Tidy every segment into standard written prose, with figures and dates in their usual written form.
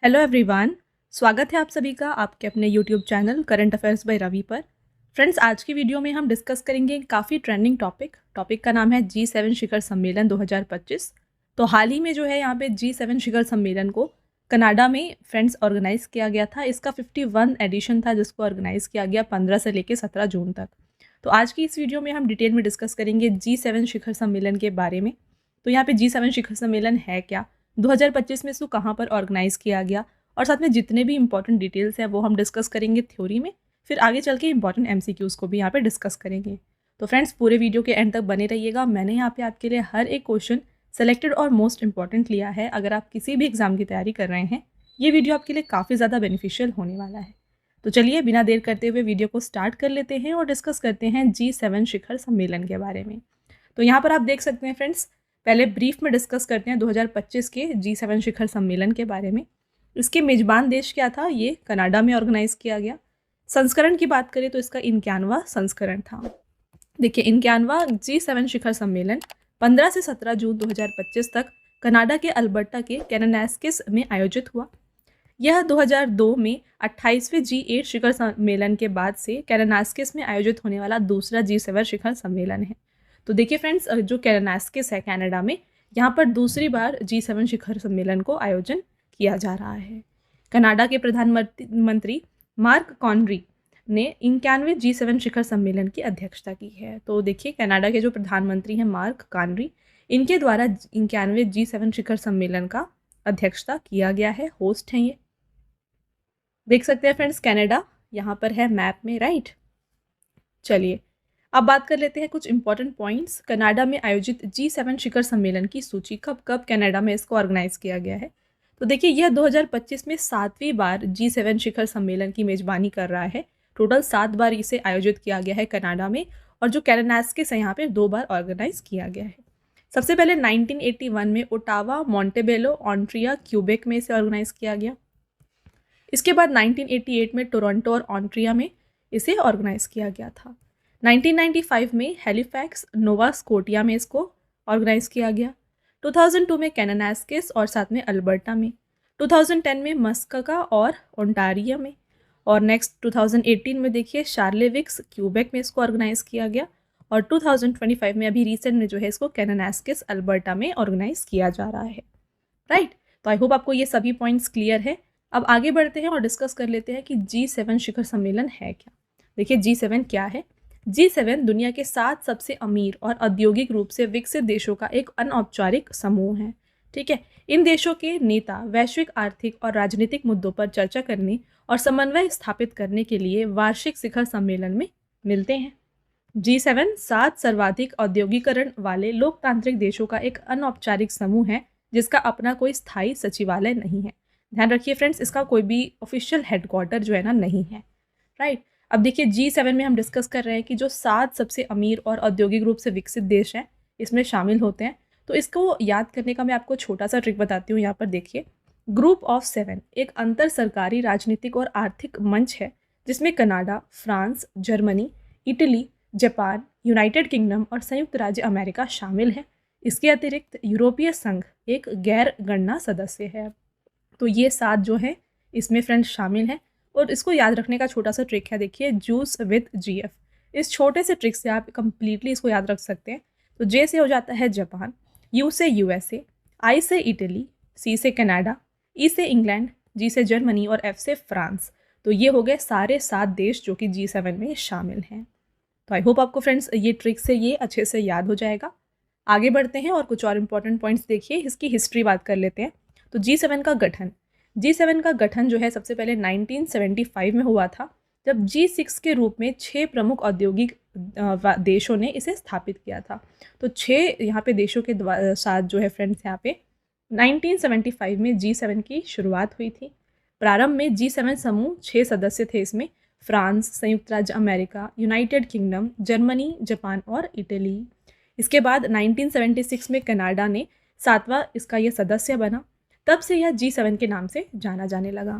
Hello everyone. स्वागत है आप सभी का आपके अपने YouTube channel current affairs by Ravi पर। फ्रेंड्स, आज की वीडियो में हम डिस्कस करेंगे काफ़ी ट्रेंडिंग टॉपिक का नाम है G7 शिखर सम्मेलन 2025। तो हाल ही में जो है यहाँ पे G7 शिखर सम्मेलन को कनाडा में फ्रेंड्स ऑर्गेनाइज किया गया था। इसका 51 एडिशन था जिसको ऑर्गेनाइज किया गया 15 से लेकर 17 जून तक। तो आज की इस वीडियो में हम डिटेल में डिस्कस करेंगे G7 शिखर सम्मेलन के बारे में। तो यहाँ पे G7 शिखर सम्मेलन है क्या, 2025 में इसको कहाँ पर ऑर्गेनाइज किया गया, और साथ में जितने भी इंपॉर्टेंट डिटेल्स हैं वो हम डिस्कस करेंगे थ्योरी में। फिर आगे चल के इंपॉर्टेंट MCQs को भी यहाँ पे डिस्कस करेंगे। तो फ्रेंड्स, पूरे वीडियो के एंड तक बने रहिएगा। मैंने यहाँ पे आपके लिए हर एक क्वेश्चन सेलेक्टेड और मोस्ट इंपॉर्टेंट लिया है। अगर आप किसी भी एग्जाम की तैयारी कर रहे हैं, ये वीडियो आपके लिए काफ़ी ज़्यादा बेनिफिशियल होने वाला है। तो चलिए बिना देर करते हुए वीडियो को स्टार्ट कर लेते हैं और डिस्कस करते हैं G7 शिखर सम्मेलन के बारे में। तो यहाँ पर आप देख सकते हैं फ्रेंड्स, पहले ब्रीफ में डिस्कस करते हैं 2025 के G7 शिखर सम्मेलन के बारे में। इसके मेजबान देश क्या था, ये कनाडा में ऑर्गेनाइज किया गया। संस्करण की बात करें तो इसका 51वां संस्करण था। देखिए, 51वां G7 शिखर सम्मेलन 15 से 17 जून 2025 तक कनाडा के अल्बर्टा के कैनानास्किस में आयोजित हुआ। यह 2002 में 28वें G8 शिखर सम्मेलन के बाद से कैनानास्किस में आयोजित होने वाला दूसरा G7 शिखर सम्मेलन है। तो देखिए फ्रेंड्स, जो कैनानास्किस है कनाडा में, यहाँ पर दूसरी बार G7 शिखर सम्मेलन को आयोजन किया जा रहा है। कनाडा के प्रधानमंत्री मार्क कॉनरी ने 91वें G7 शिखर सम्मेलन की अध्यक्षता की है। तो देखिए, कनाडा के जो प्रधानमंत्री हैं मार्क कॉनरी, इनके द्वारा 91वें G7 शिखर सम्मेलन का अध्यक्षता किया गया है। होस्ट हैं ये, देख सकते हैं फ्रेंड्स, कनाडा यहाँ पर है मैप में, राइट। चलिए अब बात कर लेते हैं कुछ इंपॉर्टेंट पॉइंट्स। कनाडा में आयोजित G7 शिखर सम्मेलन की सूची, कब कब कनाडा में इसको ऑर्गेनाइज किया गया है। तो देखिए, यह 2025 में 7वीं बार G7 शिखर सम्मेलन की मेजबानी कर रहा है। टोटल 7 बार इसे आयोजित किया गया है कनाडा में, और जो कैनानास्किस है यहाँ पे 2 बार ऑर्गेनाइज किया गया है। सबसे पहले 1981 में ओटावा, मॉन्टेबेलो, ऑन्ट्रिया, क्यूबेक में इसे ऑर्गेनाइज किया गया। इसके बाद 1988 में टोरंटो और ऑन्ट्रिया में इसे ऑर्गेनाइज किया गया था। 1995 में हैलिफैक्स, नोवा स्कोटिया में इसको ऑर्गेनाइज किया गया। 2002 में कैनानास्किस और साथ में अल्बर्टा में। 2010 में मस्कका और ओंटारियो में। और नेक्स्ट 2018 में देखिए शार्लेविक्स, क्यूबेक में इसको ऑर्गेनाइज किया गया। और 2025 में अभी रिसेंट में जो है इसको कैनानास्किस, अल्बर्टा में ऑर्गेनाइज किया जा रहा है, राइट। तो आई होप आपको ये सभी पॉइंट्स क्लियर है। अब आगे बढ़ते हैं और डिस्कस कर लेते हैं कि G7 शिखर सम्मेलन है क्या। देखिए, G7 क्या है। G7 दुनिया के 7 सबसे अमीर और औद्योगिक रूप से विकसित देशों का एक अनौपचारिक समूह है, ठीक है। इन देशों के नेता वैश्विक आर्थिक और राजनीतिक मुद्दों पर चर्चा करने और समन्वय स्थापित करने के लिए वार्षिक शिखर सम्मेलन में मिलते हैं। G7 7 सर्वाधिक औद्योगिकरण वाले लोकतांत्रिक देशों का एक अनौपचारिक समूह है जिसका अपना कोई स्थायी सचिवालय नहीं है। ध्यान रखिए फ्रेंड्स, इसका कोई भी ऑफिशियल हेडक्वार्टर जो है ना नहीं है, राइट। अब देखिए, G7 में हम डिस्कस कर रहे हैं कि जो 7 सबसे अमीर और औद्योगिक रूप से विकसित देश हैं इसमें शामिल होते हैं। तो इसको याद करने का मैं आपको छोटा सा ट्रिक बताती हूँ। यहाँ पर देखिए, ग्रुप ऑफ 7 एक अंतर सरकारी राजनीतिक और आर्थिक मंच है जिसमें Canada, France, Germany, Italy, Japan, United kingdom और संयुक्त राज्य अमेरिका शामिल है। इसके अतिरिक्त यूरोपीय संघ एक गैर गणना सदस्य है। तो ये 7 जो है इसमें फ्रेंड्स शामिल हैं। और इसको याद रखने का छोटा सा ट्रिक है, देखिए, जूस विद GF। इस छोटे से ट्रिक से आप कंप्लीटली इसको याद रख सकते हैं। तो J से हो जाता है जापान, U से USA, I से इटली, C से कनाडा, E से इंग्लैंड, G से जर्मनी और F से फ्रांस। तो ये हो गए सारे 7 देश जो कि G7 में शामिल हैं। तो आई होप आपको फ्रेंड्स ये ट्रिक से ये अच्छे से याद हो जाएगा। आगे बढ़ते हैं और कुछ और इंपॉर्टेंट पॉइंट्स देखिए। इसकी हिस्ट्री बात कर लेते हैं। तो G7 का गठन जो है सबसे पहले 1975 में हुआ था, जब G6 के रूप में 6 प्रमुख औद्योगिक देशों ने इसे स्थापित किया था। तो 6 यहाँ पे देशों के साथ जो है फ्रेंड्स यहाँ पे 1975 में G7 की शुरुआत हुई थी। प्रारंभ में G7 समूह 6 सदस्य थे। इसमें फ्रांस, संयुक्त राज्य America, United kingdom, Germany, Japan और इटली। इसके बाद 1976 में कनाडा ने 7वां इसका यह सदस्य बना। तब से यह G7 के नाम से जाना जाने लगा।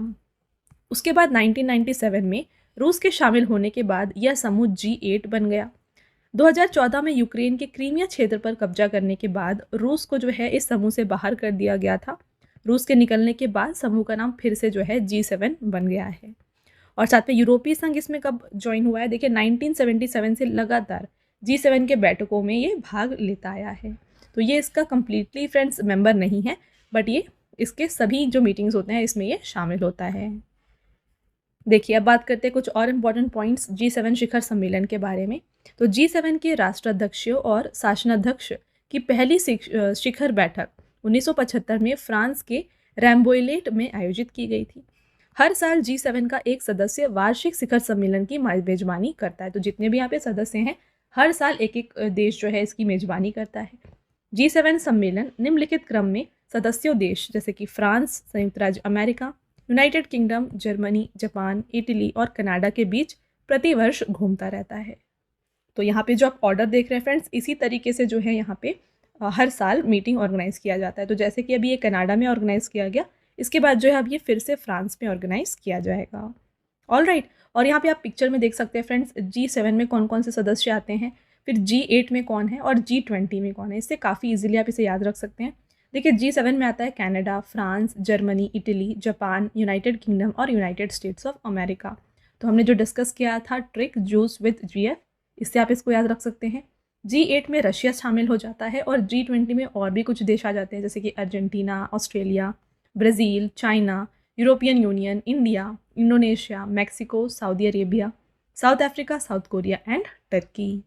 उसके बाद 1997 में रूस के शामिल होने के बाद यह समूह G8 बन गया। 2014 में यूक्रेन के क्रीमिया क्षेत्र पर कब्जा करने के बाद रूस को जो है इस समूह से बाहर कर दिया गया था। रूस के निकलने के बाद समूह का नाम फिर से जो है G7 बन गया है। और साथ में यूरोपीय संघ इसमें कब ज्वाइन हुआ है, देखिए 1977 से लगातार G7 के बैठकों में ये भाग लेता आया है। तो ये इसका कम्प्लीटली फ्रेंड्स मेंबर नहीं है, बट ये इसके सभी जो मीटिंग्स होते हैं इसमें ये शामिल होता है। देखिए अब बात करते हैं कुछ और इम्पॉर्टेंट पॉइंट्स G7 शिखर सम्मेलन के बारे में। तो G7 के राष्ट्राध्यक्षों और शासनाध्यक्ष की पहली शिखर बैठक 1975 में फ्रांस के रैम्बोइलेट में आयोजित की गई थी। हर साल G7 का एक सदस्य वार्षिक शिखर सम्मेलन की मेजबानी करता है। तो जितने भी यहाँ पे सदस्य हैं हर साल एक एक देश जो है इसकी मेजबानी करता है। G7 सम्मेलन निम्नलिखित क्रम में सदस्यों देश जैसे कि फ्रांस, संयुक्त राज्य America, United kingdom, Germany, Japan, Italy और कनाडा के बीच प्रतिवर्ष घूमता रहता है। तो यहाँ पे जो आप ऑर्डर देख रहे हैं फ्रेंड्स, इसी तरीके से जो है यहाँ पे हर साल मीटिंग ऑर्गेनाइज किया जाता है। तो जैसे कि अभी ये कनाडा में ऑर्गेनाइज किया गया, इसके बाद जो है अब ये फिर से फ्रांस में ऑर्गेनाइज किया जाएगा। ऑल राइट, और यहाँ पे आप पिक्चर में देख सकते हैं फ्रेंड्स G7 में कौन कौन से सदस्य आते हैं, फिर G8 में कौन है और G20 में कौन है। इससे काफ़ी इजीली आप इसे याद रख सकते हैं। देखिए G7 में आता है Canada, France, Germany, Italy, Japan, United kingdom और यूनाइटेड स्टेट्स ऑफ अमेरिका। तो हमने जो डिस्कस किया था ट्रिक जूस विद GF, इससे आप इसको याद रख सकते हैं। G8 में रशिया शामिल हो जाता है और G20 में और भी कुछ देश आ जाते हैं जैसे कि Argentina, Australia, Brazil, China, European union, India, Indonesia, Mexico, Saudi Arabia, south Africa, south Korea and Turkey.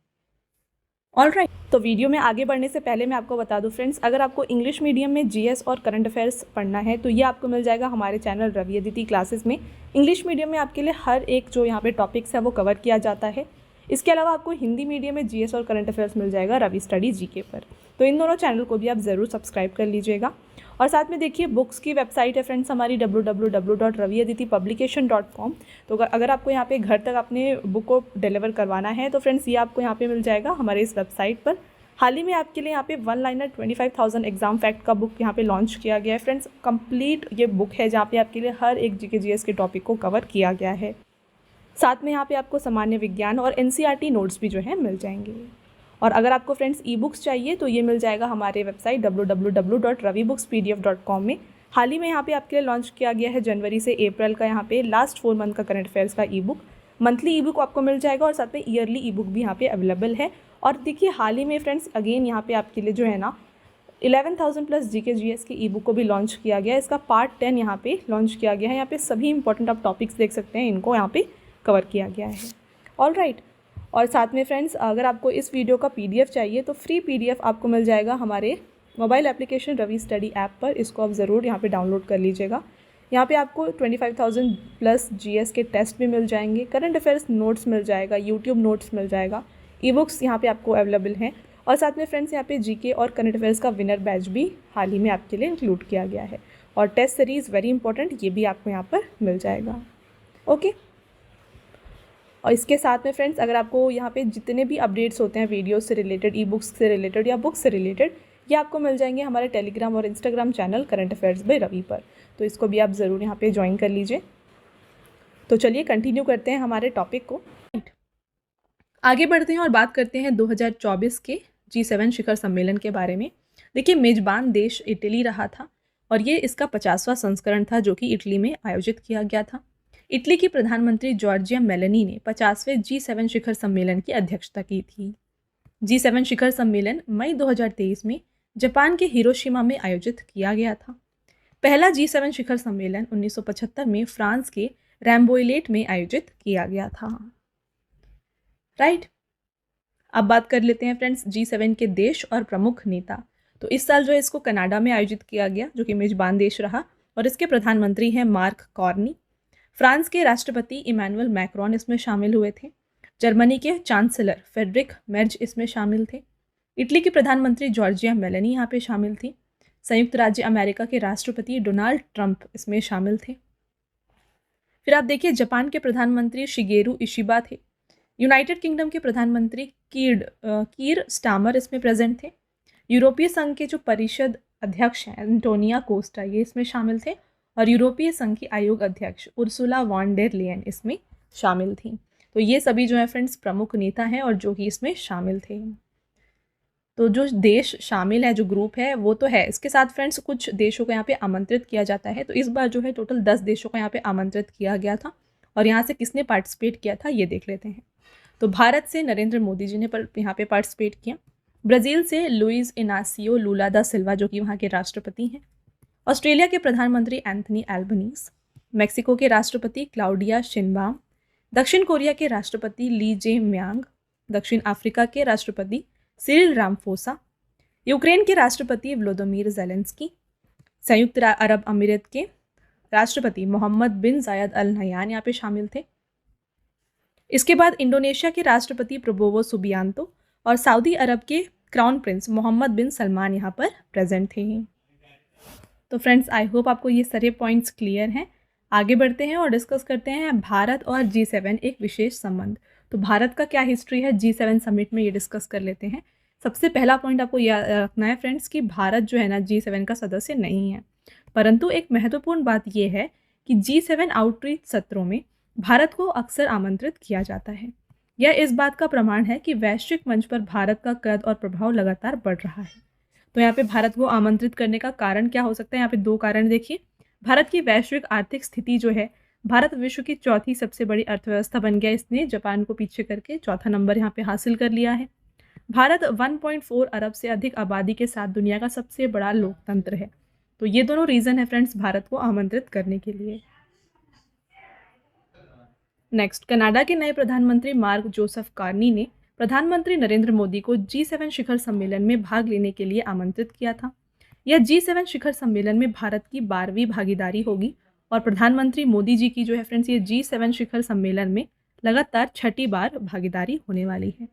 All right, तो वीडियो में आगे बढ़ने से पहले मैं आपको बता दूं फ्रेंड्स, अगर आपको इंग्लिश मीडियम में GS और करंट अफेयर्स पढ़ना है तो ये आपको मिल जाएगा हमारे चैनल रवि अदिति क्लासेस में। इंग्लिश मीडियम में आपके लिए हर एक जो यहाँ पे टॉपिक्स है वो कवर किया जाता है। इसके अलावा आपको हिंदी मीडियम में GS और करंट अफेयर्स मिल जाएगा रवि स्टडी GK पर। तो इन दोनों चैनल को भी आप ज़रूर सब्सक्राइब कर लीजिएगा। और साथ में देखिए बुक्स की वेबसाइट है फ्रेंड्स हमारी www.raviaditipublication.com। तो अगर आपको यहाँ पे घर तक अपने बुक को डिलीवर करवाना है तो फ्रेंड्स ये आपको यहाँ पे मिल जाएगा हमारे इस वेबसाइट पर। हाल ही में आपके लिए यहाँ पे 1 लाइनर 25,000 एग्जाम फैक्ट का बुक यहाँ पे लॉन्च किया गया है फ्रेंड्स। कंप्लीट ये बुक है जहाँ पे आपके लिए हर एक GK GS के टॉपिक को कवर किया गया है। साथ में यहाँ पे आपको सामान्य विज्ञान और NCERT नोट्स भी जो है मिल जाएंगे। और अगर आपको फ्रेंड्स ई बुक्स चाहिए तो ये मिल जाएगा हमारे वेबसाइट www.ravibookspdf.com में। हाल ही में यहाँ पे आपके लिए लॉन्च किया गया है जनवरी से अप्रैल का यहाँ पे लास्ट 4 मंथ का करंट अफेयर्स का ई बुक। मंथली ई बुक आपको मिल जाएगा और साथ में ईयरली ई बुक भी यहाँ पे अवेलेबल है। और देखिए हाल ही में फ्रेंड्स अगेन यहाँ पे आपके लिए जो है ना 11,000 प्लस GK GS की ई बुक को भी लॉन्च किया गया है। इसका पार्ट 10 यहाँ पे लॉन्च किया गया है। यहाँ पे सभी इंपॉर्टेंट आप टॉपिक्स देख सकते हैं, इनको यहाँ पे कवर किया गया है। ऑल राइट, और साथ में फ्रेंड्स अगर आपको इस वीडियो का PDF चाहिए तो फ्री PDF आपको मिल जाएगा हमारे mobile application Ravi study app पर। इसको आप ज़रूर यहाँ पे डाउनलोड कर लीजिएगा। यहाँ पे आपको 25,000 प्लस GS के टेस्ट भी मिल जाएंगे, करंट अफेयर्स नोट्स मिल जाएगा, YouTube नोट्स मिल जाएगा, ई बुक्स यहाँ पे आपको अवेलेबल हैं। और साथ में फ्रेंड्स यहाँ पे GK और करंट अफेयर्स का विनर बैच भी हाल ही में आपके लिए इंक्लूड किया गया है। और टेस्ट सीरीज़ वेरी इंपॉर्टेंट, ये भी आपको यहाँ पर मिल जाएगा। ओके, और इसके साथ में फ्रेंड्स अगर आपको यहाँ पे जितने भी अपडेट्स होते हैं वीडियो से रिलेटेड, ई बुक्स से रिलेटेड या बुक्स से रिलेटेड, ये आपको मिल जाएंगे हमारे टेलीग्राम और Instagram channel current affairs by Ravi पर। तो इसको भी आप ज़रूर यहाँ पे ज्वाइन कर लीजिए। तो चलिए कंटिन्यू करते हैं हमारे टॉपिक को, आगे बढ़ते हैं और बात करते हैं 2024 के G7 शिखर सम्मेलन के बारे में। देखिए मेजबान देश इटली रहा था और ये इसका 50वां संस्करण था जो कि इटली में आयोजित किया गया था। इटली की प्रधानमंत्री जॉर्जिया मेलोनी ने 50वें G7 शिखर सम्मेलन की अध्यक्षता की थी। G7 शिखर सम्मेलन मई 2023 में जापान के हिरोशिमा में आयोजित किया गया था। पहला G7 शिखर सम्मेलन 1975 में फ्रांस के रैम्बोइलेट में आयोजित किया गया था। राइट, अब बात कर लेते हैं फ्रेंड्स G7 के देश और प्रमुख नेता। तो इस साल जो है इसको कनाडा में आयोजित किया गया जो कि मेजबान देश रहा और इसके प्रधानमंत्री हैं मार्क कार्नी। फ्रांस के राष्ट्रपति इमैनुअल मैक्रोन इसमें शामिल हुए थे। जर्मनी के चांसलर फ्रेडरिक मेर्ज इसमें शामिल थे। इटली की प्रधानमंत्री जॉर्जिया मेलोनी यहाँ पे शामिल थी। संयुक्त राज्य अमेरिका के राष्ट्रपति डोनाल्ड ट्रंप इसमें शामिल थे। फिर आप देखिए जापान के प्रधानमंत्री शिगेरू इशिबा थे। यूनाइटेड किंगडम के प्रधानमंत्री कीर स्टामर इसमें प्रेजेंट थे। यूरोपीय संघ के जो परिषद अध्यक्ष हैं एंटोनिया कोस्टा ये इसमें शामिल थे और यूरोपीय संघ की आयोग अध्यक्ष उर्सुला वॉन डेर लेयन इसमें शामिल थी। तो ये सभी जो है फ्रेंड्स प्रमुख नेता हैं और जो कि इसमें शामिल थे। तो जो देश शामिल है, जो ग्रुप है वो तो है, इसके साथ फ्रेंड्स कुछ देशों को यहाँ पे आमंत्रित किया जाता है। तो इस बार जो है टोटल 10 देशों को यहाँ पे आमंत्रित किया गया था और यहाँ से किसने पार्टिसिपेट किया था ये देख लेते हैं। तो भारत से नरेंद्र मोदी जी ने यहाँ पे पार्टिसिपेट किया। ब्राज़ील से लुइस इनासियो लूला दा सिल्वा जो कि वहाँ के राष्ट्रपति हैं। ऑस्ट्रेलिया के प्रधानमंत्री एंथनी एल्बनीज। मेक्सिको के राष्ट्रपति क्लाउडिया शिनबाम। दक्षिण कोरिया के राष्ट्रपति ली जे म्यांग। दक्षिण अफ्रीका के राष्ट्रपति सिरिल रामफोसा। यूक्रेन के राष्ट्रपति व्लादिमीर ज़ेलेंस्की। संयुक्त अरब अमीरात के राष्ट्रपति मोहम्मद बिन जायद अल नह्यान यहाँ पे शामिल थे। इसके बाद इंडोनेशिया के राष्ट्रपति प्रबोवो सुबियांतो और सऊदी अरब के क्राउन प्रिंस मोहम्मद बिन सलमान यहाँ पर प्रेजेंट थे। तो फ्रेंड्स, आई होप आपको ये सारे पॉइंट्स क्लियर हैं। आगे बढ़ते हैं और डिस्कस करते हैं भारत और G7 एक विशेष संबंध। तो भारत का क्या हिस्ट्री है G7 समिट में, ये डिस्कस कर लेते हैं। सबसे पहला पॉइंट आपको याद रखना है फ्रेंड्स कि भारत जो है ना G7 का सदस्य नहीं है, परंतु एक महत्वपूर्ण बात यह है कि G7 आउटरीच सत्रों में भारत को अक्सर आमंत्रित किया जाता है। यह इस बात का प्रमाण है कि वैश्विक मंच पर भारत का कद और प्रभाव लगातार बढ़ रहा है। तो यहाँ पे भारत को आमंत्रित करने का कारण क्या हो सकता है? यहाँ पे दो कारण देखिए। भारत की वैश्विक आर्थिक स्थिति जो है, भारत विश्व की चौथी सबसे बड़ी अर्थव्यवस्था बन गया। इसने जापान को पीछे करके चौथा नंबर यहाँ पे हासिल कर लिया है। भारत 1.4 अरब से अधिक आबादी के साथ दुनिया का सबसे बड़ा लोकतंत्र है। तो ये दोनों रीज़न है फ्रेंड्स भारत को आमंत्रित करने के लिए। नेक्स्ट, कनाडा के नए प्रधानमंत्री मार्क जोसेफ कार्नी ने प्रधानमंत्री नरेंद्र मोदी को G7 शिखर सम्मेलन में भाग लेने के लिए आमंत्रित किया था। यह G7 शिखर सम्मेलन में भारत की 12वीं भागीदारी होगी और प्रधानमंत्री मोदी जी की जो है फ्रेंड्स ये G7 शिखर सम्मेलन में लगातार 6ठी बार भागीदारी होने वाली है।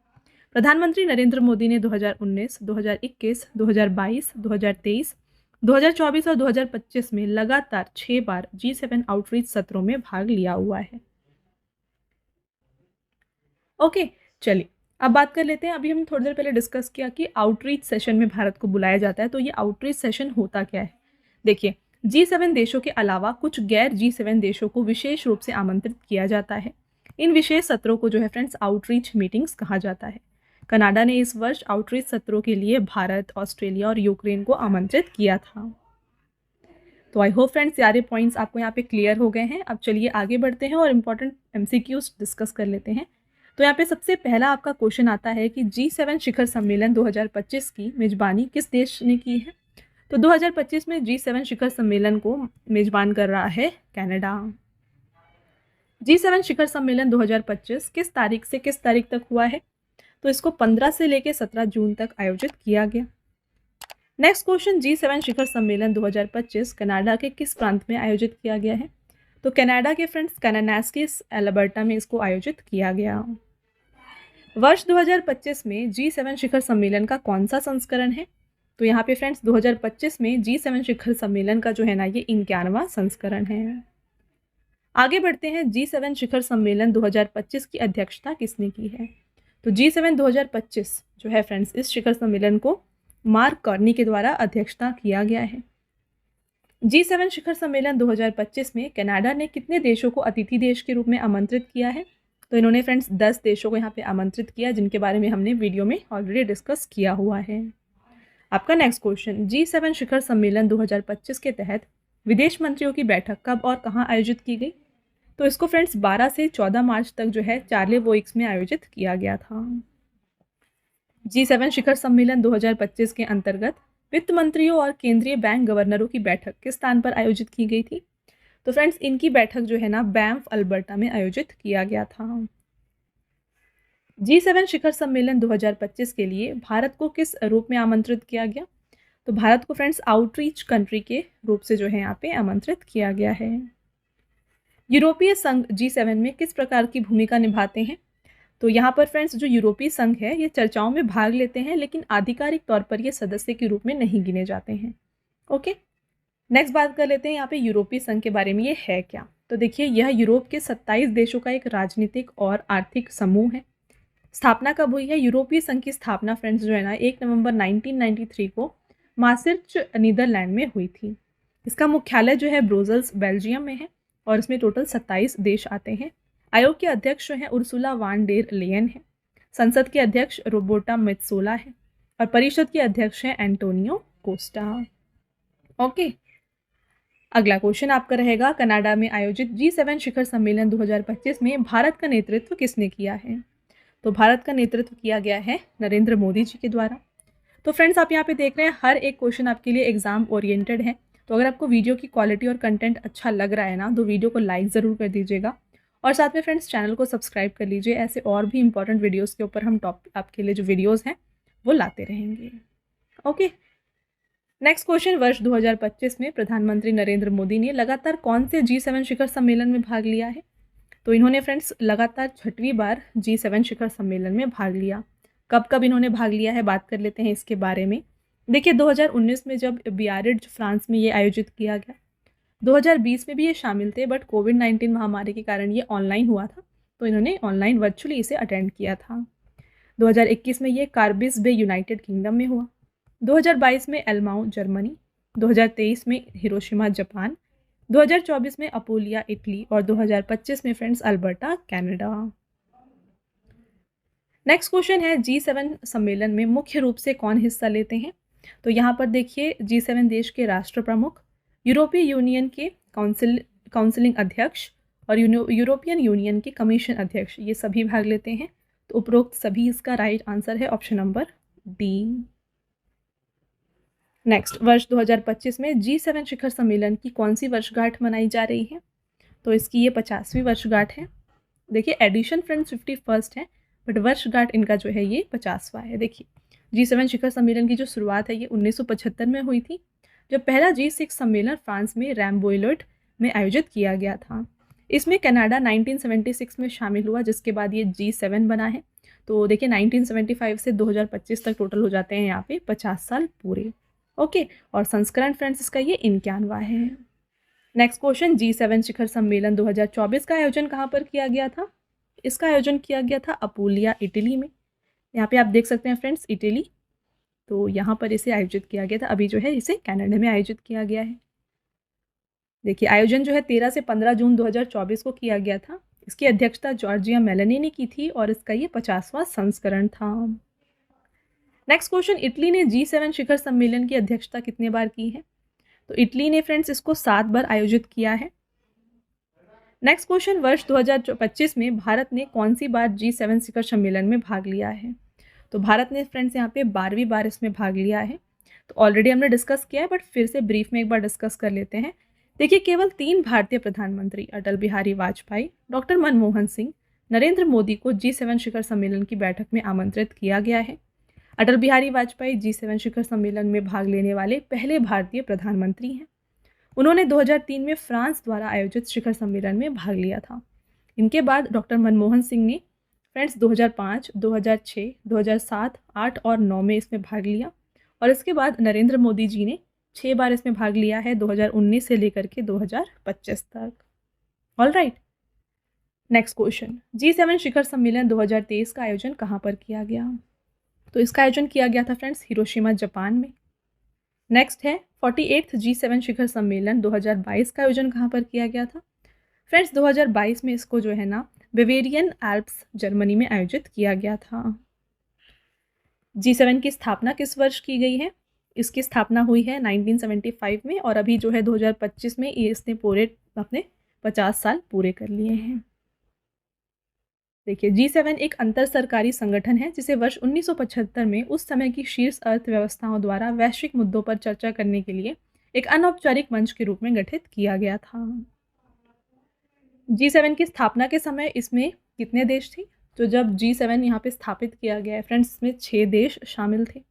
प्रधानमंत्री नरेंद्र मोदी ने 2019, 2021, 2022, 2023, 2024 और 2025 में लगातार 6 बार G7 आउटरीच सत्रों में भाग लिया हुआ है। ओके, चलिए अब बात कर लेते हैं। अभी हम थोड़ी देर पहले डिस्कस किया कि आउटरीच सेशन में भारत को बुलाया जाता है। तो ये आउटरीच सेशन होता क्या है? देखिए, G7 देशों के अलावा कुछ गैर G7 देशों को विशेष रूप से आमंत्रित किया जाता है। इन विशेष सत्रों को जो है फ्रेंड्स आउटरीच मीटिंग्स कहा जाता है। कनाडा ने इस वर्ष आउटरीच सत्रों के लिए भारत, ऑस्ट्रेलिया और यूक्रेन को आमंत्रित किया था। तो आई होप फ्रेंड्स सारे पॉइंट्स आपको यहाँ पे क्लियर हो गए हैं। अब चलिए आगे बढ़ते हैं और इम्पॉर्टेंट MCQs डिस्कस कर लेते हैं। तो यहाँ पे सबसे पहला आपका क्वेश्चन आता है कि G7 शिखर सम्मेलन 2025 की मेजबानी किस देश ने की है? तो 2025 में G7 शिखर सम्मेलन को मेजबान कर रहा है कनाडा। G7 शिखर सम्मेलन 2025 किस तारीख से किस तारीख तक हुआ है? तो इसको 15 से लेकर 17 जून तक आयोजित किया गया। नेक्स्ट क्वेश्चन, G7 शिखर सम्मेलन 2025 कनाडा के किस प्रांत में आयोजित किया गया है? तो कनाडा के फ्रेंड्स कैनानास्किस एल्बर्टा में इसको आयोजित किया गया। वर्ष 2025 में G7 शिखर सम्मेलन का कौन सा संस्करण है? तो यहाँ पे फ्रेंड्स 2025 में G7 शिखर सम्मेलन का जो है ना ये 51वां संस्करण है। आगे बढ़ते हैं, G7 शिखर सम्मेलन 2025 की अध्यक्षता किसने की है? तो G7 2025 जो है फ्रेंड्स इस शिखर सम्मेलन को मार्क कार्नी के द्वारा अध्यक्षता किया गया है। G7 शिखर सम्मेलन 2025 में कनाडा ने कितने देशों को अतिथि देश के रूप में आमंत्रित किया है? तो इन्होंने फ्रेंड्स 10 देशों को यहाँ पे आमंत्रित किया, जिनके बारे में हमने वीडियो में ऑलरेडी डिस्कस किया हुआ है। आपका नेक्स्ट क्वेश्चन, G7 शिखर सम्मेलन 2025 के तहत विदेश मंत्रियों की बैठक कब और कहाँ आयोजित की गई? तो इसको फ्रेंड्स 12 से 14 मार्च तक जो है चार्लेवोइक्स में आयोजित किया गया था। G7 शिखर सम्मेलन 2025 के अंतर्गत वित्त मंत्रियों और केंद्रीय बैंक गवर्नरों की बैठक किस स्थान पर आयोजित की गई थी? तो फ्रेंड्स इनकी बैठक जो है ना बैंफ अल्बर्टा में आयोजित किया गया था। G7 शिखर सम्मेलन 2025 के लिए भारत को किस रूप में आमंत्रित किया गया? तो भारत को फ्रेंड्स आउटरीच कंट्री के रूप से जो है यहाँ पे आमंत्रित किया गया है। यूरोपीय संघ G7 में किस प्रकार की भूमिका निभाते हैं? तो यहाँ पर फ्रेंड्स जो यूरोपीय संघ है ये चर्चाओं में भाग लेते हैं, लेकिन आधिकारिक तौर पर ये सदस्य के रूप में नहीं गिने जाते हैं। ओके, नेक्स्ट बात कर लेते हैं यहाँ पे यूरोपीय संघ के बारे में। ये है क्या? तो देखिए, यह यूरोप के 27 देशों का एक राजनीतिक और आर्थिक समूह है। स्थापना कब हुई है? यूरोपीय संघ की स्थापना फ्रेंड्स जो है ना 1 नवंबर 1993 को मास्ट्रिच नीदरलैंड में हुई थी। इसका मुख्यालय जो है ब्रुसेल्स बेल्जियम में है और इसमें टोटल 27 देश आते हैं। आयोग के अध्यक्ष जो हैं उर्सुला वान डेर लेयन है। संसद के अध्यक्ष रोबर्टा मेत्सोला है और परिषद के अध्यक्ष हैं एंटोनियो कोस्टा। ओके, अगला क्वेश्चन आपका रहेगा, कनाडा में आयोजित G7 शिखर सम्मेलन 2025 में भारत का नेतृत्व किसने किया है? तो भारत का नेतृत्व किया गया है नरेंद्र मोदी जी के द्वारा। तो फ्रेंड्स, आप यहाँ पे देख रहे हैं हर एक क्वेश्चन आपके लिए एग्जाम ओरिएंटेड है। तो अगर आपको वीडियो की क्वालिटी और कंटेंट अच्छा लग रहा है ना, तो वीडियो को लाइक ज़रूर कर दीजिएगा और साथ में फ्रेंड्स चैनल को सब्सक्राइब कर लीजिए। ऐसे और भी इंपॉर्टेंट वीडियोज़ के ऊपर हम आपके लिए जो वीडियोज़ हैं वो लाते रहेंगे। ओके, नेक्स्ट क्वेश्चन, वर्ष 2025 में प्रधानमंत्री नरेंद्र मोदी ने लगातार कौन से G7 शिखर सम्मेलन में भाग लिया है? तो इन्होंने फ्रेंड्स लगातार 6वीं बार G7 शिखर सम्मेलन में भाग लिया। कब कब इन्होंने भाग लिया है, बात कर लेते हैं इसके बारे में। देखिए, 2019 में जब बियारिट्ज फ्रांस में ये आयोजित किया गया, 2020 में भी ये शामिल थे, बट कोविड-19 महामारी के कारण ये ऑनलाइन हुआ था, तो इन्होंने ऑनलाइन वर्चुअली इसे अटेंड किया था। 2021 में ये कार्बिस बे यूनाइटेड किंगडम में हुआ, 2022 में एल्माउ जर्मनी, 2023 में हिरोशिमा जापान, 2024 में अपोलिया इटली और 2025 में friends Alberta Canada. Next question है, G7 सम्मेलन में मुख्य रूप से कौन हिस्सा लेते हैं? तो यहाँ पर देखिए, G7 देश के राष्ट्र प्रमुख, यूरोपीय यूनियन के काउंसिलिंग अध्यक्ष और यूरोपियन यूनियन के कमीशन अध्यक्ष, ये सभी भाग लेते हैं। तो उपरोक्त सभी इसका राइट आंसर है ऑप्शन नंबर डी। नेक्स्ट, वर्ष 2025 में G7 शिखर सम्मेलन की कौन सी वर्षगांठ मनाई जा रही है? तो इसकी ये 50वीं वर्षगांठ है। देखिए, एडिशन फ्रेंड्स 51st है, बट वर्षगांठ इनका जो है ये 50वां है। देखिए, G7 शिखर सम्मेलन की जो शुरुआत है ये 1975 में हुई थी, जब पहला G6 सम्मेलन फ्रांस में रैम्बोइलोट में आयोजित किया गया था। इसमें कनाडा 1976 में शामिल हुआ, जिसके बाद ये G7 बना है। तो देखिए, 1975 से 2025 तक टोटल हो जाते हैं यहाँ पे 50 साल पूरे। ओके, और संस्करण फ्रेंड्स इसका ये 91वां है। नेक्स्ट क्वेश्चन, G7 शिखर सम्मेलन 2024 का आयोजन कहाँ पर किया गया था? इसका आयोजन किया गया था अपोलिया इटली में। यहाँ पे आप देख सकते हैं फ्रेंड्स, इटली, तो यहाँ पर इसे आयोजित किया गया था। अभी जो है इसे कनाडा में आयोजित किया गया है। देखिए, आयोजन जो है 13 से 15 जून 2024 को किया गया था। इसकी अध्यक्षता जॉर्जिया मेलोनी ने की थी और इसका ये 50वां संस्करण था। नेक्स्ट क्वेश्चन, इटली ने G7 शिखर सम्मेलन की अध्यक्षता कितने बार की है? तो इटली ने फ्रेंड्स इसको 7 बार आयोजित किया है। नेक्स्ट क्वेश्चन, वर्ष 2025 में भारत ने कौन सी बार G7 शिखर सम्मेलन में भाग लिया है? तो भारत ने फ्रेंड्स यहाँ पे 12वीं बार इसमें भाग लिया है। तो ऑलरेडी हमने डिस्कस किया है, बट फिर से ब्रीफ में एक बार डिस्कस कर लेते हैं। देखिए, केवल 3 भारतीय प्रधानमंत्री अटल बिहारी वाजपेयी, डॉक्टर मनमोहन सिंह, नरेंद्र मोदी को G7 शिखर सम्मेलन की बैठक में आमंत्रित किया गया है। अटल बिहारी वाजपेयी G7 शिखर सम्मेलन में भाग लेने वाले पहले भारतीय प्रधानमंत्री हैं। उन्होंने 2003 में फ्रांस द्वारा आयोजित शिखर सम्मेलन में भाग लिया था। इनके बाद डॉक्टर मनमोहन सिंह ने फ्रेंड्स 2005, 2006, 2007, 8 और 9 में इसमें भाग लिया और इसके बाद नरेंद्र मोदी जी ने 6 बार इसमें भाग लिया है, 2019 से लेकर के 2025 तक। All right, next question, G7 शिखर सम्मेलन 2023 का आयोजन कहाँ पर किया गया? तो इसका आयोजन किया गया था फ्रेंड्स हिरोशिमा जापान में। नेक्स्ट है 48th G7 शिखर सम्मेलन 2022 का आयोजन कहाँ पर किया गया था? फ्रेंड्स 2022 में इसको जो है ना बेवेरियन एल्प्स जर्मनी में आयोजित किया गया था। G7 की स्थापना किस वर्ष की गई है? इसकी स्थापना हुई है 1975 में और अभी जो है 2025 में इसने पूरे अपने 50 साल पूरे कर लिए हैं। देखिए, G7 एक अंतर सरकारी संगठन है जिसे वर्ष 1975 में उस समय की शीर्ष अर्थव्यवस्थाओं द्वारा वैश्विक मुद्दों पर चर्चा करने के लिए एक अनौपचारिक मंच के रूप में गठित किया गया था। G7 की स्थापना के समय इसमें कितने देश थे? तो जब G7 यहाँ पे स्थापित किया गया है फ्रेंड्स, इसमें 6 देश शामिल थे।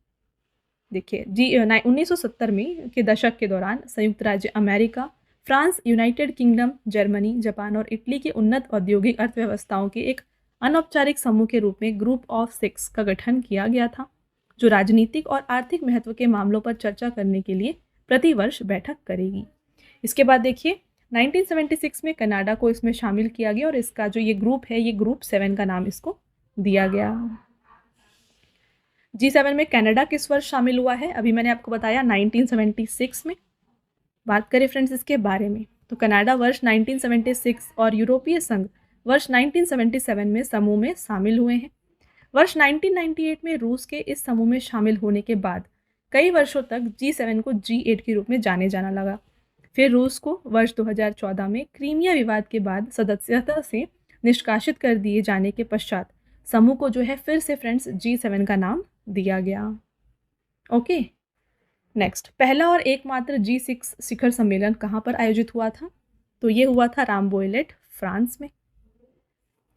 देखिए, 1970 में के दशक के दौरान संयुक्त राज्य America, France, United kingdom, Germany, Japan और इटली के उन्नत औद्योगिक अर्थव्यवस्थाओं के एक अनौपचारिक समूह के रूप में ग्रुप ऑफ 6 का गठन किया गया था, जो राजनीतिक और आर्थिक महत्व के मामलों पर चर्चा करने के लिए प्रतिवर्ष बैठक करेगी। इसके बाद देखिए, 1976 में कनाडा को इसमें शामिल किया गया और इसका जो ये ग्रुप है, ये ग्रुप 7 का नाम इसको दिया गया। G7 में कनाडा किस वर्ष शामिल हुआ है? अभी मैंने आपको बताया 1976 में। बात करें फ्रेंड्स इसके बारे में, तो कनाडा वर्ष 1976 और यूरोपीय संघ वर्ष 1977 में समूह में शामिल हुए हैं। वर्ष 1998 में रूस के इस समूह में शामिल होने के बाद कई वर्षों तक G7 को G8 के रूप में जाने जाना लगा। फिर रूस को वर्ष 2014 में क्रीमिया विवाद के बाद सदस्यता से निष्कासित कर दिए जाने के पश्चात समूह को जो है फिर से फ्रेंड्स G7 का नाम दिया गया। ओके, नेक्स्ट, पहला और एकमात्र G6 शिखर सम्मेलन कहाँ पर आयोजित हुआ था? तो ये हुआ था रामबोयलेट, फ्रांस में।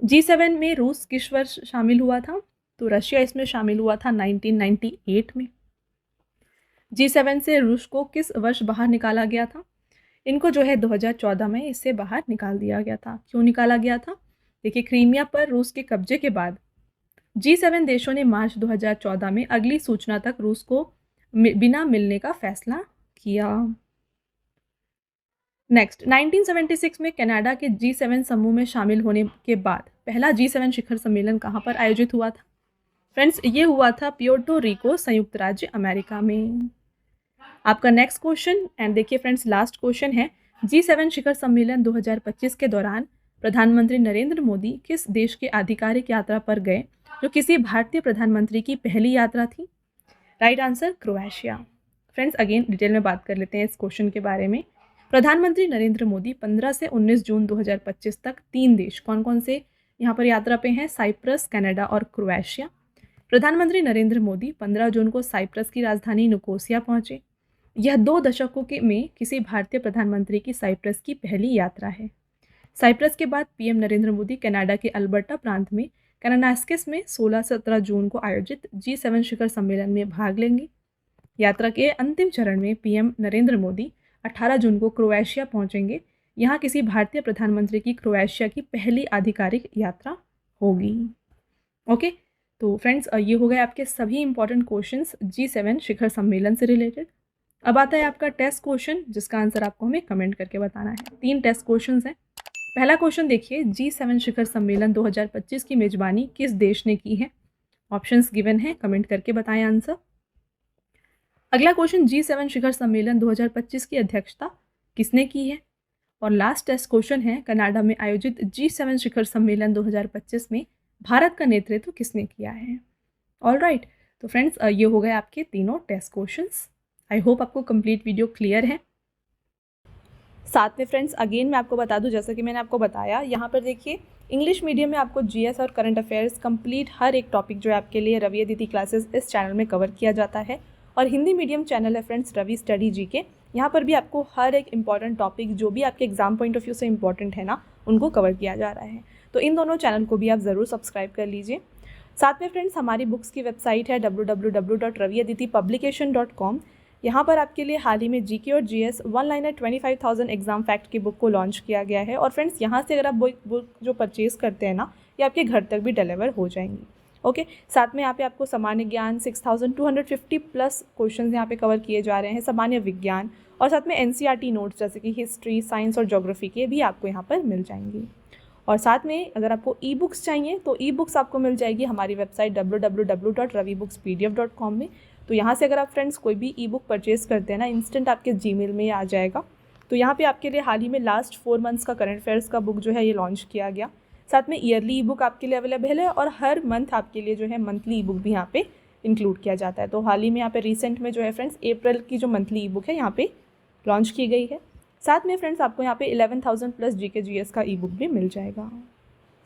G7 में रूस किस वर्ष शामिल हुआ था? तो रशिया इसमें शामिल हुआ था 1998 में। G7 से रूस को किस वर्ष बाहर निकाला गया था? इनको जो है 2014 में इससे बाहर निकाल दिया गया था। क्यों निकाला गया था? देखिए, क्रीमिया पर रूस के कब्जे के बाद G7 देशों ने मार्च 2014 में अगली सूचना तक रूस को बिना मिलने का फैसला किया। नेक्स्ट, 1976 में कनाडा के G7 समूह में शामिल होने के बाद पहला G7 शिखर सम्मेलन कहाँ पर आयोजित हुआ था? फ्रेंड्स, ये हुआ था प्योर्टो रिको, संयुक्त राज्य अमेरिका में। आपका नेक्स्ट क्वेश्चन, एंड देखिए फ्रेंड्स, लास्ट क्वेश्चन है, G7 शिखर सम्मेलन 2025 के दौरान प्रधानमंत्री नरेंद्र मोदी किस देश के आधिकारिक यात्रा पर गए जो किसी भारतीय प्रधानमंत्री की पहली यात्रा थी? Right answer, Croatia. Friends, again detail में बात कर लेते हैं इस क्वेश्चन के बारे में। प्रधानमंत्री नरेंद्र मोदी 15 से 19 जून 2025 तक 3 देश कौन कौन से यहाँ पर यात्रा पे हैं? साइप्रस, कनाडा और क्रोएशिया। प्रधानमंत्री नरेंद्र मोदी 15 जून को साइप्रस की राजधानी निकोसिया पहुंचे। यह 2 दशकों में किसी भारतीय प्रधानमंत्री की साइप्रस की पहली यात्रा है। साइप्रस के बाद पीएम नरेंद्र मोदी कनाडा के अल्बर्टा प्रांत में कैनास्किस में 16-17 जून को आयोजित G7 शिखर सम्मेलन में भाग लेंगे। यात्रा के अंतिम चरण में पीएम नरेंद्र मोदी 18 जून को क्रोएशिया पहुंचेंगे। यहाँ किसी भारतीय प्रधानमंत्री की क्रोएशिया की पहली आधिकारिक यात्रा होगी। ओके, तो फ्रेंड्स, ये हो गए आपके सभी इंपॉर्टेंट क्वेश्चंस G7 शिखर सम्मेलन से रिलेटेड। अब आता है आपका टेस्ट क्वेश्चन, जिसका आंसर आपको हमें कमेंट करके बताना है। 3 टेस्ट क्वेश्चन हैं। पहला क्वेश्चन देखिए, G7 शिखर सम्मेलन 2025 की मेजबानी किस देश ने की है? ऑप्शंस गिवन है, कमेंट करके बताएं आंसर। अगला क्वेश्चन, G7 शिखर सम्मेलन 2025 की अध्यक्षता किसने की है? और लास्ट टेस्ट क्वेश्चन है, कनाडा में आयोजित G7 शिखर सम्मेलन 2025 में भारत का नेतृत्व किसने किया है? ऑलराइट, तो फ्रेंड्स, ये हो गए आपके तीनों टेस्ट क्वेश्चंस। आई होप आपको कंप्लीट वीडियो क्लियर है। साथ में फ्रेंड्स, अगेन मैं आपको बता दूं, जैसा कि मैंने आपको बताया, यहाँ पर देखिए इंग्लिश मीडियम में आपको GS और करंट अफेयर्स कंप्लीट हर एक टॉपिक जो है आपके लिए रवि अदिति क्लासेस इस चैनल में कवर किया जाता है। और हिंदी मीडियम चैनल है फ्रेंड्स रवि स्टडी GK, यहाँ पर भी आपको हर एक इंपॉर्टेंट टॉपिक जो भी आपके एग्जाम पॉइंट ऑफ व्यू से इंपॉर्टेंट है ना, उनको कवर किया जा रहा है। तो इन दोनों चैनल को भी आप ज़रूर सब्सक्राइब कर लीजिए। साथ में फ्रेंड्स, हमारी बुक्स की वेबसाइट है www.raviaditippublication.com। यहाँ पर आपके लिए हाल ही में GK और GS one liner 25,000 exam fact की बुक को लॉन्च किया गया है। और फ्रेंड्स, यहाँ से अगर आप बुक जो परचेज़ करते हैं ना, ये आपके घर तक भी डिलीवर हो जाएंगी। ओके, साथ में यहाँ पे आपको सामान्य ज्ञान 6,250 प्लस क्वेश्चन यहाँ पे कवर किए जा रहे हैं, सामान्य विज्ञान, और साथ में NCERT नोट्स जैसे कि हिस्ट्री, साइंस और ज्योग्राफी के भी आपको यहाँ पर मिल जाएंगी। और साथ में अगर आपको ई बुक्स चाहिए तो ई बुक्स आपको मिल जाएगी हमारी वेबसाइट www.ravibookspdf.com में। तो यहाँ से अगर आप फ्रेंड्स कोई भी ई बुक परचेज़ करते हैं ना, इंस्टेंट आपके जीमेल में आ जाएगा। तो यहाँ पे आपके लिए हाल ही में लास्ट 4 मंथ्स का करंट अफेयर्स का बुक जो है ये लॉन्च किया गया। साथ में ईयरली ई बुक आपके लिए अवेलेबल है, और हर मंथ आपके लिए जो है मंथली ई बुक भी यहाँ पे इंक्लूड किया जाता है। तो हाल ही में यहाँ पे रिसेंट में जो है फ्रेंड्स अप्रैल की जो मंथली ई बुक है यहाँ पे लॉन्च की गई है। साथ में फ्रेंड्स आपको यहाँ पे 11,000 प्लस GK GS का ई बुक भी मिल जाएगा।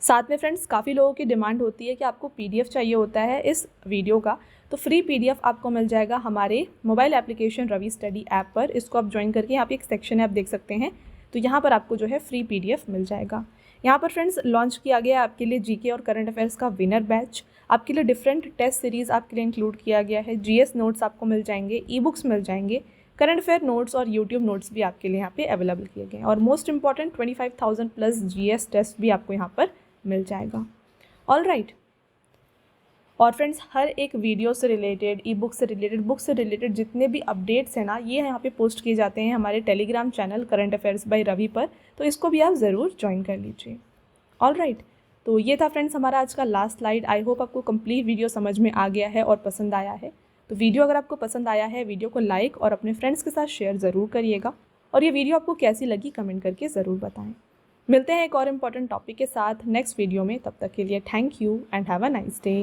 साथ में फ्रेंड्स, काफ़ी लोगों की डिमांड होती है कि आपको PDF चाहिए होता है इस वीडियो का, तो फ्री PDF आपको मिल जाएगा हमारे mobile application Ravi study app पर। इसको आप ज्वाइन करके यहाँ पे एक सेक्शन है, आप देख सकते हैं, तो यहाँ पर आपको जो है फ्री PDF मिल जाएगा। यहाँ पर फ्रेंड्स लॉन्च किया गया आपके लिए GK और करंट अफेयर्स का विनर बैच, आपके लिए डिफरेंट टेस्ट सीरीज़ आपके लिए इंक्लूड किया गया है। GS नोट्स आपको मिल जाएंगे, ई बुक्स मिल जाएंगे, करंट अफेयर नोट्स और YouTube नोट्स भी आपके लिए यहाँ पे अवेलेबल किए गए हैं। और most important 25,000 plus GS test भी आपको यहाँ पर मिल जाएगा। ऑलराइट, और फ्रेंड्स हर एक वीडियो से रिलेटेड, ई बुक से रिलेटेड, बुक से रिलेटेड जितने भी अपडेट्स हैं ना, ये यहाँ पे पोस्ट किए जाते हैं हमारे Telegram channel current affairs by Ravi पर। तो इसको भी आप ज़रूर ज्वाइन कर लीजिए। ऑलराइट, तो ये था फ्रेंड्स हमारा आज का लास्ट स्लाइड। आई होप आपको कंप्लीट वीडियो समझ में आ गया है और पसंद आया है। तो वीडियो अगर आपको पसंद आया है, वीडियो को लाइक और अपने फ्रेंड्स के साथ शेयर ज़रूर करिएगा। और ये वीडियो आपको कैसी लगी कमेंट करके ज़रूर बताएं। मिलते हैं एक और इम्पॉर्टेंट टॉपिक के साथ नेक्स्ट वीडियो में। तब तक के लिए thank you and have a nice day.